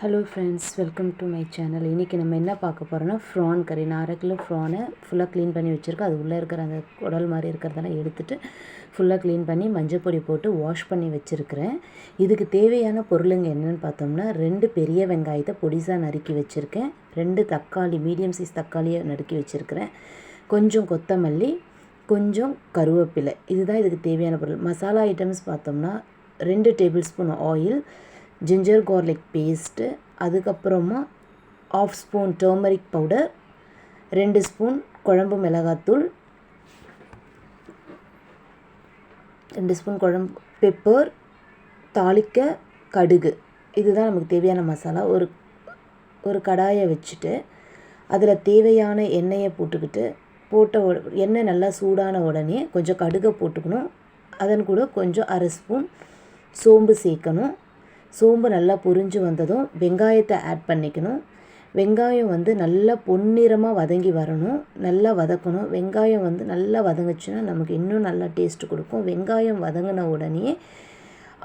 Hello friends, welcome to my channel. இன்றைக்கி நம்ம என்ன பார்க்க போகிறோன்னா ப்ரான் கறி. நான் 1/2 கிலோ ப்ரானை ஃபுல்லாக க்ளீன் பண்ணி வச்சுருக்கேன். அது உள்ளே இருக்கிற அந்த குடல் மாதிரி இருக்கிறதெல்லாம் எடுத்துகிட்டு ஃபுல்லாக க்ளீன் பண்ணி மஞ்சள் பொடி போட்டு வாஷ் பண்ணி வச்சுருக்கிறேன். இதுக்கு தேவையான பொருளுங்க என்னென்னு பார்த்தோம்னா 2 பெரிய வெங்காயத்தை பொடிசாக நறுக்கி வச்சுருக்கேன். 2 தக்காளி, மீடியம் சைஸ் தக்காளியை நறுக்கி வச்சுருக்கிறேன். கொஞ்சம் கொத்தமல்லி, கொஞ்சம் கருவேப்பிலை. இதுதான் இதுக்கு தேவையான பொருள். மசாலா ஐட்டம்ஸ் பார்த்தோம்னா 2 table spoon oil, ginger garlic paste, அதுக்கப்புறமா 1/2 ஸ்பூன் டர்மரிக் பவுடர், 2 ஸ்பூன் குழம்பு மிளகாத்தூள், 2 ஸ்பூன் குழம்பு பெப்பர், தாளிக்க கடுகு. இதுதான் நமக்கு தேவையான மசாலா. ஒரு கடாயை வச்சுட்டு அதில் தேவையான எண்ணெயை போட்டுக்கிட்டு எண்ணெய் நல்லா சூடான உடனே கொஞ்சம் கடுகை போட்டுக்கணும். அதன் கூட கொஞ்சம் 1/2 ஸ்பூன் சோம்பு சேர்க்கணும். சோம்பு நல்லா பொரிஞ்சு வந்ததும் வெங்காயத்தை ஆட் பண்ணிக்கணும். வெங்காயம் நல்லா பொன்னிறமாக வதங்கி வரணும், நல்லா வதக்கணும். வெங்காயம் நல்லா வதங்குச்சுன்னா நமக்கு இன்னும் நல்லா டேஸ்ட்டு கொடுக்கும். வெங்காயம் வதங்கின உடனே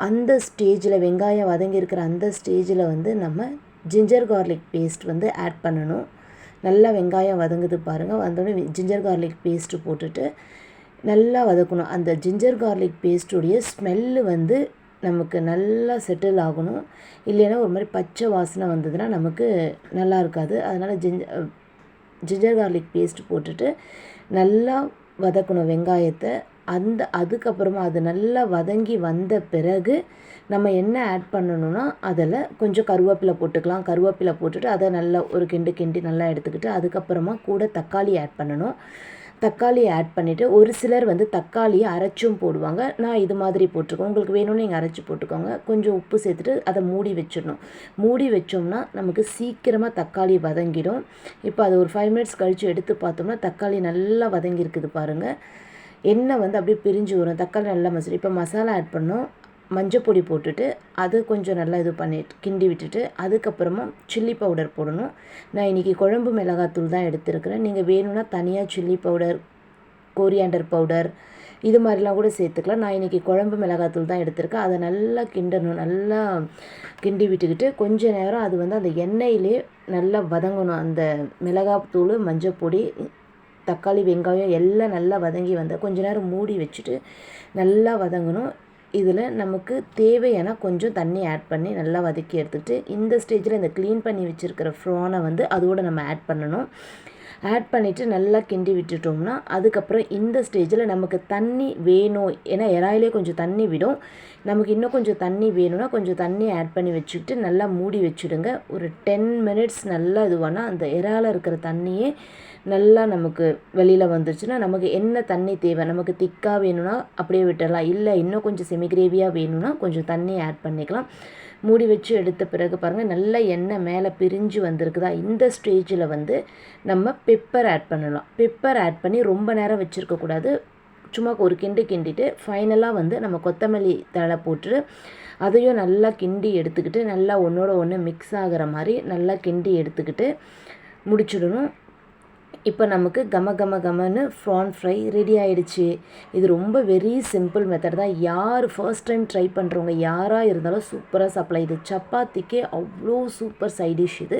அந்த ஸ்டேஜில், வெங்காயம் வதங்கியிருக்கிற அந்த ஸ்டேஜில் நம்ம ஜிஞ்சர் கார்லிக் பேஸ்ட் ஆட் பண்ணணும். நல்லா வெங்காயம் வதங்குது பாருங்கள். வந்தோடனே ஜிஞ்சர் கார்லிக் பேஸ்ட்டு போட்டுட்டு நல்லா வதக்கணும். அந்த ஜிஞ்சர் கார்லிக் பேஸ்ட்டுடைய ஸ்மெல்லு நமக்கு நல்லா செட்டில் ஆகணும். இல்லைன்னா ஒரு மாதிரி பச்சை வாசனை வந்ததுன்னா நமக்கு நல்லா இருக்காது. அதனால் ஜிஞ்சர் கார்லிக் பேஸ்ட் போட்டுட்டு நல்லா வதக்கணும் வெங்காயத்தை. அதுக்கப்புறமா அது நல்லா வதங்கி வந்த பிறகு நம்ம என்ன ஆட் பண்ணணும்னா அதில் கொஞ்சம் கருவேப்பிலை போட்டுக்கலாம். கருவேப்பிலை போட்டுட்டு அதை நல்லா ஒரு கிண்டி நல்லா எடுத்துக்கிட்டு அதுக்கப்புறமா கூட தக்காளி ஆட் பண்ணணும். தக்காளி ஆட் பண்ணிவிட்டு ஒரு சிலர் தக்காளியை அரைச்சும் போடுவாங்க. நான் இது மாதிரி போட்டிருக்கேன். உங்களுக்கு வேணும்னு நீங்கள் அரைச்சி போட்டுக்கோங்க. கொஞ்சம் உப்பு சேர்த்துட்டு அதை மூடி வச்சிடணும். மூடி வச்சோம்னா நமக்கு சீக்கிரமாக தக்காளி வதங்கிடும். இப்போ அது ஒரு 5 மினிட்ஸ் கழித்து எடுத்து பார்த்தோம்னா தக்காளி நல்லா வதங்கியிருக்குது பாருங்கள். எண்ணெய் அப்படியே பிரிஞ்சு வரும். தக்காளி நல்லா மசாலா. இப்போ மசாலா ஆட் பண்ணோம். மஞ்சள் பொடி போட்டுட்டு அது கொஞ்சம் நல்லா இது பண்ணிட்டு கிண்டி விட்டுட்டு அதுக்கப்புறமா சில்லி பவுடர் போடணும். நான் இன்றைக்கி குழம்பு மிளகாத்தூள் தான் எடுத்துருக்கிறேன். நீங்கள் வேணும்னா தனியாக சில்லி பவுடர், கோரியாண்டர் பவுடர் இது மாதிரிலாம் கூட சேர்த்துக்கலாம். நான் இன்றைக்கி குழம்பு மிளகாத்தூள் தான் எடுத்திருக்கேன். அதை நல்லா கிண்டணும். நல்லா கிண்டி விட்டுக்கிட்டு கொஞ்ச நேரம் அது அந்த எண்ணெயிலே நல்லா வதங்கணும். அந்த மிளகாத்தூள், மஞ்சள் பொடி, தக்காளி, வெங்காயம் எல்லாம் நல்லா வதங்கி கொஞ்ச நேரம் மூடி வச்சுட்டு நல்லா வதங்கணும். இதில் நமக்கு தேவையான கொஞ்சம் தண்ணி ஆட் பண்ணி நல்லா வதக்கி எடுத்துகிட்டு இந்த ஸ்டேஜில் இந்த க்ளீன் பண்ணி வச்சுருக்கிற ப்ரானை அதோடு நம்ம ஆட் பண்ணணும். ஆட் பண்ணிவிட்டு நல்லா கிண்டி விட்டுட்டோம்னா அதுக்கப்புறம் இந்த ஸ்டேஜில் நமக்கு தண்ணி வேணும். ஏன்னா இறாயிலே கொஞ்சம் தண்ணி விடும். நமக்கு இன்னும் கொஞ்சம் தண்ணி வேணும்னா கொஞ்சம் தண்ணி ஆட் பண்ணி வச்சுக்கிட்டு நல்லா மூடி வச்சுடுங்க. ஒரு 10 மினிட்ஸ் நல்லா இதுவானால் அந்த இறால இருக்கிற தண்ணியே நல்லா நமக்கு வெளியில் வந்துருச்சுன்னா நமக்கு என்ன தண்ணி தேவை, நமக்கு திக்காக வேணும்னா அப்படியே விட்டுடலாம். இல்லை இன்னும் கொஞ்சம் செமி கிரேவியாக வேணும்னா கொஞ்சம் தண்ணி ஆட் பண்ணிக்கலாம். மூடி வச்சு எடுத்த பிறகு பாருங்கள் நல்லா எண்ணெய் மேலே பிரிஞ்சு வந்திருக்குதா. இந்த ஸ்டேஜில் நம்ம பெப்பர் ஆட் பண்ணலாம். பெப்பர் ஆட் பண்ணி ரொம்ப நேரம் வச்சுருக்கக்கூடாது. சும்மா ஒரு கிண்டிட்டு ஃபைனலாக நம்ம கொத்தமல்லி தழை போட்டு அதையும் நல்லா கிண்டி எடுத்துக்கிட்டு நல்லா ஒன்றோட ஒன்று மிக்ஸ் ஆகிற மாதிரி நல்லா கிண்டி எடுத்துக்கிட்டு முடிச்சிடணும். இப்போ நமக்கு கமன்னு ப்ரான் ஃப்ரை ரெடி ஆகிடுச்சு. இது ரொம்ப வெரி சிம்பிள் மெத்தட் தான். யார் ஃபர்ஸ்ட் டைம் ட்ரை பண்ணுறவங்க யாராக இருந்தாலும் சூப்பராக சாப்பிடலாம். இது சப்பாத்திக்கே அவ்வளோ சூப்பர் சைட் டிஷ் இது.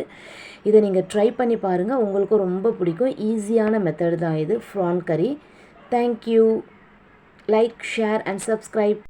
இதை நீங்கள் ட்ரை பண்ணி பாருங்கள், உங்களுக்கும் ரொம்ப பிடிக்கும். ஈஸியான மெத்தட் தான் இது ப்ரான் கறி. Thank you. Like, share and subscribe.